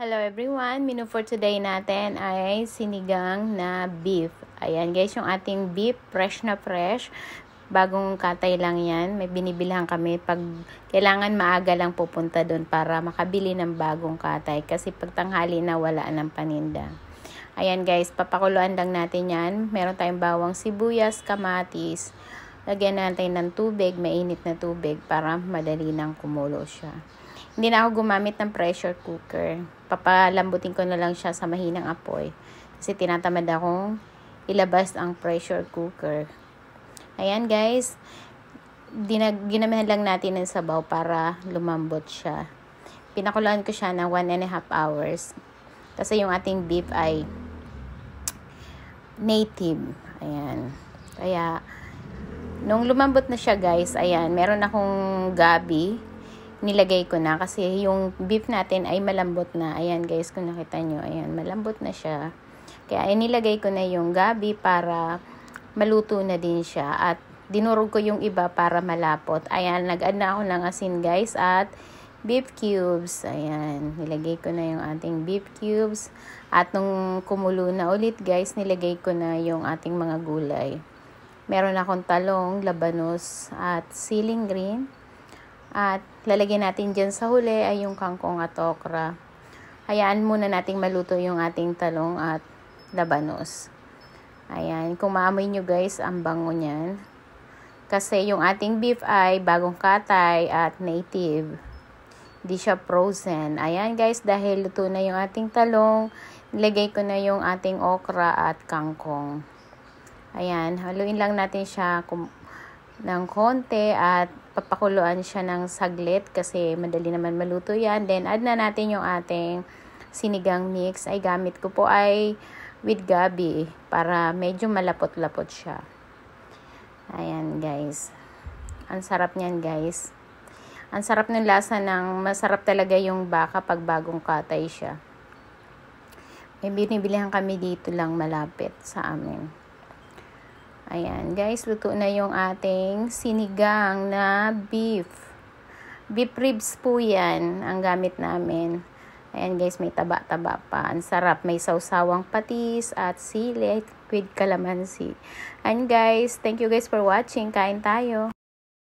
Hello everyone, menu for today natin ay sinigang na beef. Ayan guys, yung ating beef, fresh na fresh. Bagong katay lang yan. May binibilhan kami pag kailangan maaga lang pupunta doon para makabili ng bagong katay. Kasi pag tanghali na wala ng paninda. Ayan guys, papakuluan lang natin yan. Meron tayong bawang sibuyas, kamatis. Lagyan natin ng tubig, mainit na tubig para madali nang kumulo siya. Hindi na ako gumamit ng pressure cooker. Papalambutin ko na lang siya sa mahinang apoy. Kasi tinatamad akong ilabas ang pressure cooker. Ayan guys. Ginamihan lang natin ng sabaw para lumambot siya. Pinakuluan ko siya ng 1.5 hours. Kasi yung ating beef ay native. Ayan. Kaya, nung lumambot na siya guys, ayan, meron akong gabi. Nilagay ko na kasi yung beef natin ay malambot na. Ayan guys, kung nakita nyo, ayan, malambot na siya. Kaya nilagay ko na yung gabi para maluto na din siya. At dinurog ko yung iba para malapot. Ayan, nag-add na ako ng asin guys at beef cubes. Ayan, nilagay ko na yung ating beef cubes. At nung kumulo na ulit guys, nilagay ko na yung ating mga gulay. Meron akong talong, labanos at siling green. At lalagyan natin dyan sa huli ay yung kangkong at okra. Hayaan muna nating maluto yung ating talong at labanos. Ayan, kung maamoy nyo guys, ang bango niyan. Kasi yung ating beef ay bagong katay at native. Hindi siya frozen. Ayan guys, dahil luto na yung ating talong, nilagay ko na yung ating okra at kangkong. Ayan, haluin lang natin siya ng konti at papakuluan siya ng saglit kasi madali naman maluto yan. Then, add na natin yung ating sinigang mix. Ay, gamit ko po ay with gabi para medyo malapot-lapot siya. Ayan, guys. Ang sarap niyan, guys. Ang sarap ng lasa ng masarap talaga yung baka pag bagong katay siya. May binibilihan kami dito lang malapit sa amin. Ayan, guys, luto na yung ating sinigang na beef. Beef ribs po yan ang gamit namin. Ayan, guys, may taba-taba pa. Ang sarap. May sausawang patis at sili with calamansi. Ayan, guys, thank you guys for watching. Kain tayo.